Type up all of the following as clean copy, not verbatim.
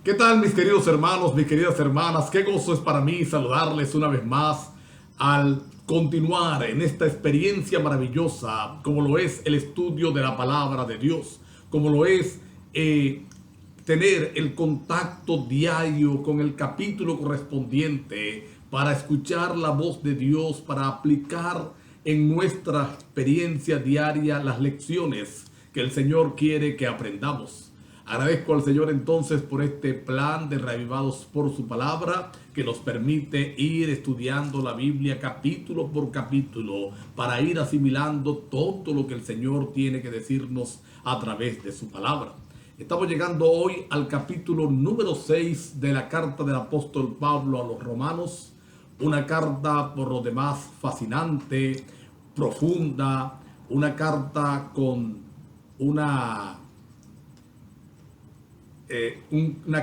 ¿Qué tal, mis queridos hermanos, mis queridas hermanas? Qué gozo es para mí saludarles una vez más al continuar en esta experiencia maravillosa, como lo es el estudio de la palabra de Dios, como lo es tener el contacto diario con el capítulo correspondiente para escuchar la voz de Dios, para aplicar en nuestra experiencia diaria las lecciones que el Señor quiere que aprendamos. Agradezco al Señor entonces por este plan de Reavivados por su palabra que nos permite ir estudiando la Biblia capítulo por capítulo para ir asimilando todo lo que el Señor tiene que decirnos a través de su palabra. Estamos llegando hoy al capítulo número 6 de la carta del apóstol Pablo a los Romanos, una carta por lo demás fascinante, profunda, una carta con una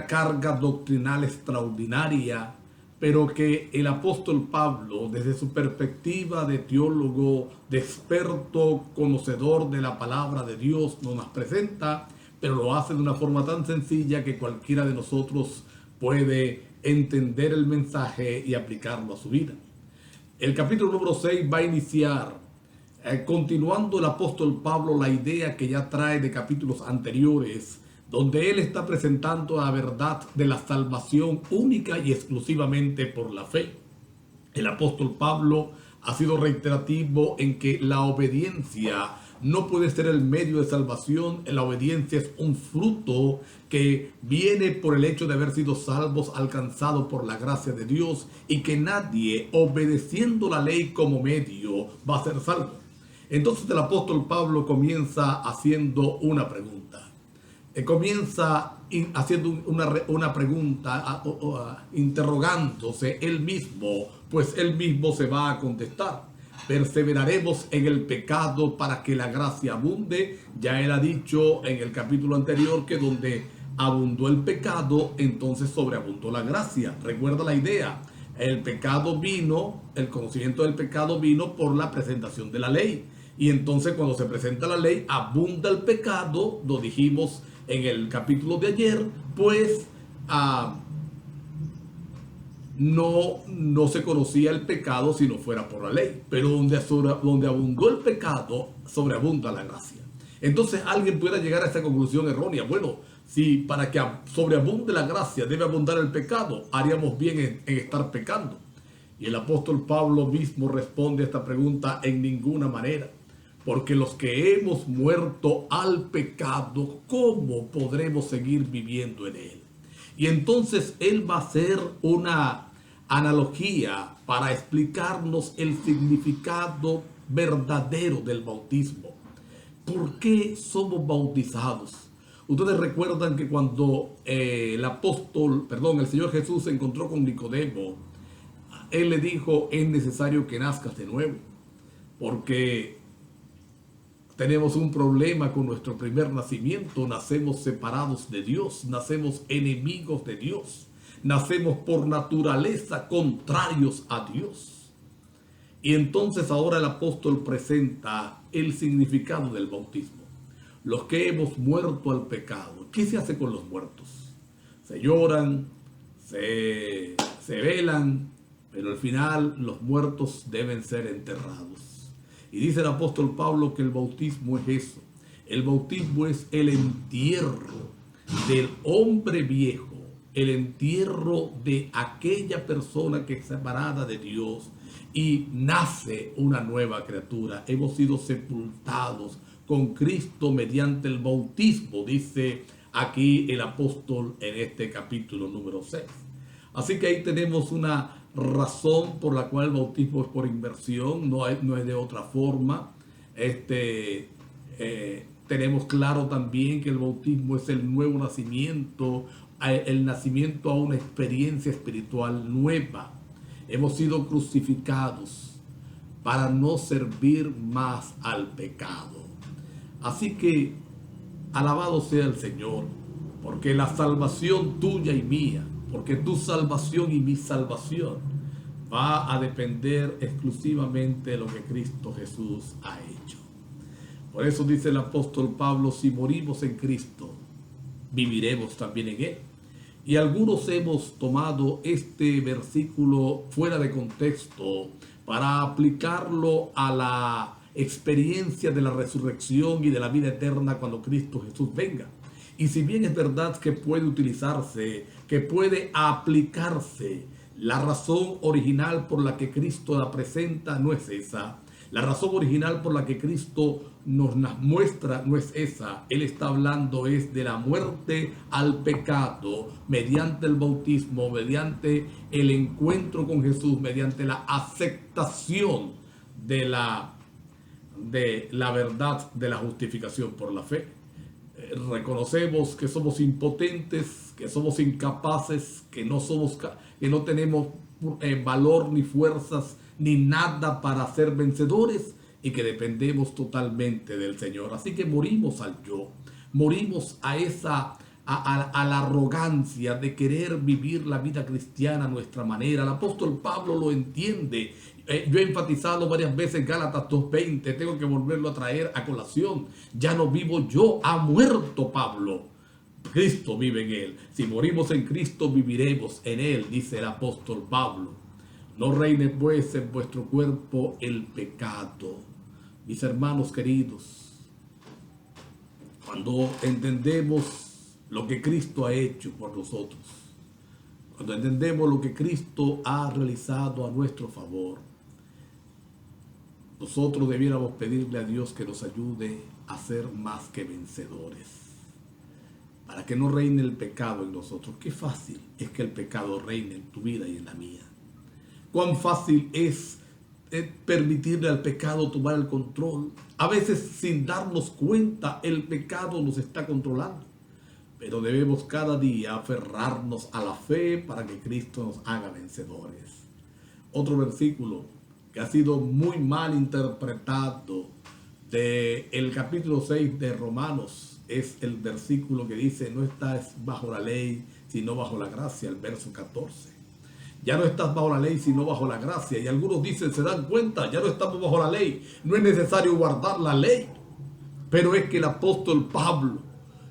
carga doctrinal extraordinaria, pero que el apóstol Pablo, desde su perspectiva de teólogo, de experto, conocedor de la palabra de Dios, nos las presenta, pero lo hace de una forma tan sencilla que cualquiera de nosotros puede entender el mensaje y aplicarlo a su vida. El capítulo número 6 va a iniciar continuando el apóstol Pablo la idea que ya trae de capítulos anteriores, donde él está presentando la verdad de la salvación única y exclusivamente por la fe. El apóstol Pablo ha sido reiterativo en que la obediencia no puede ser el medio de salvación. La obediencia es un fruto que viene por el hecho de haber sido salvos, alcanzados por la gracia de Dios, y que nadie, obedeciendo la ley como medio, va a ser salvo. Entonces el apóstol Pablo comienza haciendo una pregunta. Comienza haciendo una pregunta, interrogándose él mismo, pues él mismo se va a contestar. Perseveraremos en el pecado para que la gracia abunde. Ya él ha dicho en el capítulo anterior que donde abundó el pecado, entonces sobreabundó la gracia. Recuerda la idea. El pecado vino, el conocimiento del pecado vino por la presentación de la ley. Y entonces cuando se presenta la ley, abunda el pecado, lo dijimos en el capítulo de ayer, pues no se conocía el pecado si no fuera por la ley. Pero donde abundó el pecado, sobreabunda la gracia. Entonces alguien pueda llegar a esa conclusión errónea. Bueno, si para que sobreabunde la gracia debe abundar el pecado, haríamos bien en estar pecando. Y el apóstol Pablo mismo responde a esta pregunta: en ninguna manera. Porque los que hemos muerto al pecado, ¿cómo podremos seguir viviendo en él? Y entonces él va a hacer una analogía para explicarnos el significado verdadero del bautismo. ¿Por qué somos bautizados? Ustedes recuerdan que cuando el Señor Jesús se encontró con Nicodemo, él le dijo: es necesario que nazcas de nuevo, porque tenemos un problema con nuestro primer nacimiento. Nacemos separados de Dios, nacemos enemigos de Dios, nacemos por naturaleza contrarios a Dios. Y entonces ahora el apóstol presenta el significado del bautismo. Los que hemos muerto al pecado. ¿Qué se hace con los muertos? Se lloran, se velan, pero al final los muertos deben ser enterrados. Y dice el apóstol Pablo que el bautismo es eso. El bautismo es el entierro del hombre viejo, el entierro de aquella persona que es separada de Dios y nace una nueva criatura. Hemos sido sepultados con Cristo mediante el bautismo, dice aquí el apóstol en este capítulo número 6. Así que ahí tenemos una razón por la cual el bautismo es por inmersión, no es de otra forma. Tenemos claro también que el bautismo es el nuevo nacimiento, el nacimiento a una experiencia espiritual nueva. Hemos sido crucificados para no servir más al pecado. Así que alabado sea el Señor, porque la salvación tuya y mía, porque tu salvación y mi salvación va a depender exclusivamente de lo que Cristo Jesús ha hecho. Por eso dice el apóstol Pablo: si morimos en Cristo, viviremos también en Él. Y algunos hemos tomado este versículo fuera de contexto para aplicarlo a la experiencia de la resurrección y de la vida eterna cuando Cristo Jesús venga. Y si bien es verdad que puede utilizarse, que puede aplicarse, la razón original por la que Cristo la presenta no es esa. La razón original por la que Cristo nos la muestra no es esa. Él está hablando es de la muerte al pecado mediante el bautismo, mediante el encuentro con Jesús, mediante la aceptación de la verdad de la justificación por la fe. Reconocemos que somos impotentes, que somos incapaces, que no tenemos valor ni fuerzas ni nada para ser vencedores y que dependemos totalmente del Señor. Así que morimos al yo, morimos a la arrogancia de querer vivir la vida cristiana a nuestra manera. El apóstol Pablo lo entiende. Yo he enfatizado varias veces Gálatas 2:20, tengo que volverlo a traer a colación. Ya no vivo yo, ha muerto Pablo. Cristo vive en él. Si morimos en Cristo, viviremos en él, dice el apóstol Pablo. No reine pues en vuestro cuerpo el pecado. Mis hermanos queridos, cuando entendemos lo que Cristo ha hecho por nosotros, cuando entendemos lo que Cristo ha realizado a nuestro favor, nosotros debiéramos pedirle a Dios que nos ayude a ser más que vencedores, para que no reine el pecado en nosotros. Qué fácil es que el pecado reine en tu vida y en la mía. Cuán fácil es permitirle al pecado tomar el control. A veces sin darnos cuenta el pecado nos está controlando. Pero debemos cada día aferrarnos a la fe para que Cristo nos haga vencedores. Otro versículo que ha sido muy mal interpretado del capítulo 6 de Romanos es el versículo que dice: no estás bajo la ley sino bajo la gracia, el verso 14. Ya no estás bajo la ley sino bajo la gracia. Y algunos dicen, se dan cuenta, ya no estamos bajo la ley, no es necesario guardar la ley. Pero es que el apóstol Pablo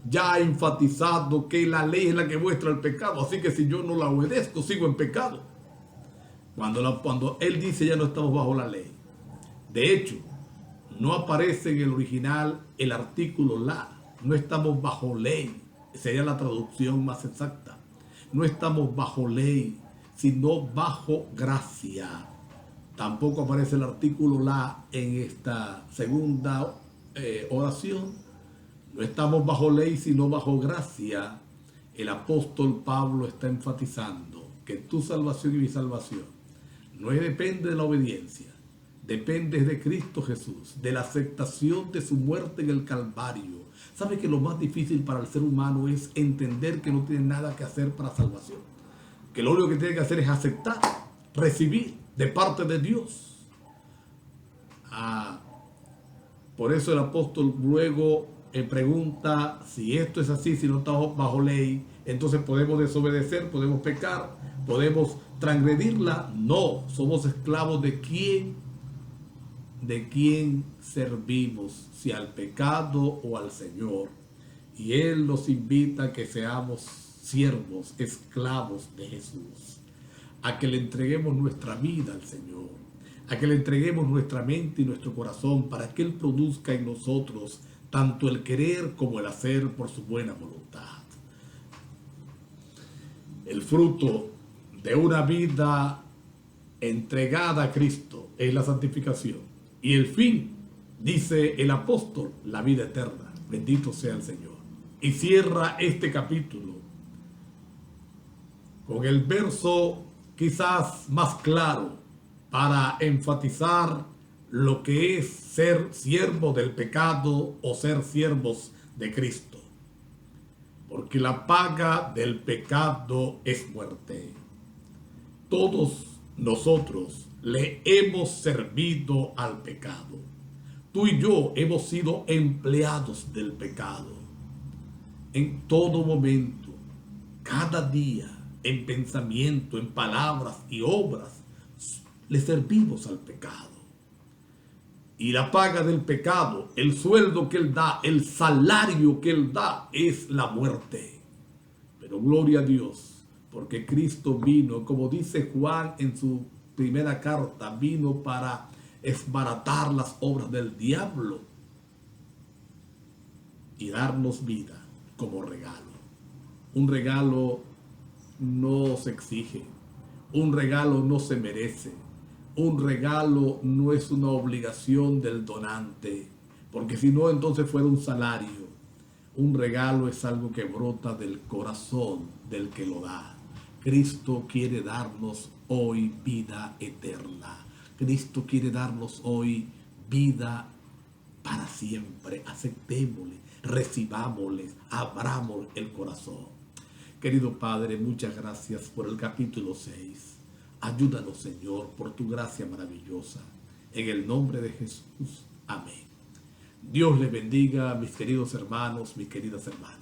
ya ha enfatizado que la ley es la que muestra el pecado, así que si yo no la obedezco, sigo en pecado. Cuando él dice ya no estamos bajo la ley, de hecho, no aparece en el original el artículo la. No estamos bajo ley, sería la traducción más exacta. No estamos bajo ley, sino bajo gracia. Tampoco aparece el artículo la en esta segunda oración. No estamos bajo ley, sino bajo gracia. El apóstol Pablo está enfatizando que tu salvación y mi salvación no depende de la obediencia, depende de Cristo Jesús, de la aceptación de su muerte en el Calvario. ¿Sabe que lo más difícil para el ser humano es entender que no tiene nada que hacer para salvación? Que lo único que tiene que hacer es aceptar, recibir de parte de Dios. Por eso el apóstol luego pregunta si esto es así, si no estamos bajo ley, entonces podemos desobedecer, podemos pecar, podemos transgredirla. No, somos esclavos de quién servimos, si al pecado o al Señor. Y Él nos invita a que seamos siervos, esclavos de Jesús, a que le entreguemos nuestra vida al Señor, a que le entreguemos nuestra mente y nuestro corazón para que Él produzca en nosotros tanto el querer como el hacer por su buena voluntad. El fruto de una vida entregada a Cristo es la santificación. Y el fin, dice el apóstol, la vida eterna. Bendito sea el Señor. Y cierra este capítulo con el verso quizás más claro para enfatizar lo que es ser siervo del pecado o ser siervos de Cristo. Porque la paga del pecado es muerte. Todos nosotros le hemos servido al pecado. Tú y yo hemos sido empleados del pecado. En todo momento, cada día, en pensamiento, en palabras y obras, le servimos al pecado. Y la paga del pecado, el sueldo que Él da, el salario que Él da, es la muerte. Pero gloria a Dios, porque Cristo vino, como dice Juan en su primera carta, vino para esbaratar las obras del diablo y darnos vida como regalo. Un regalo no se exige, un regalo no se merece, un regalo no es una obligación del donante, porque si no, entonces fuera un salario. Un regalo es algo que brota del corazón del que lo da. Cristo quiere darnos hoy vida eterna. Cristo quiere darnos hoy vida para siempre. Aceptémosle, recibámosle, abramos el corazón. Querido Padre, muchas gracias por el capítulo 6. Ayúdanos, Señor, por tu gracia maravillosa. En el nombre de Jesús. Amén. Dios les bendiga, mis queridos hermanos, mis queridas hermanas.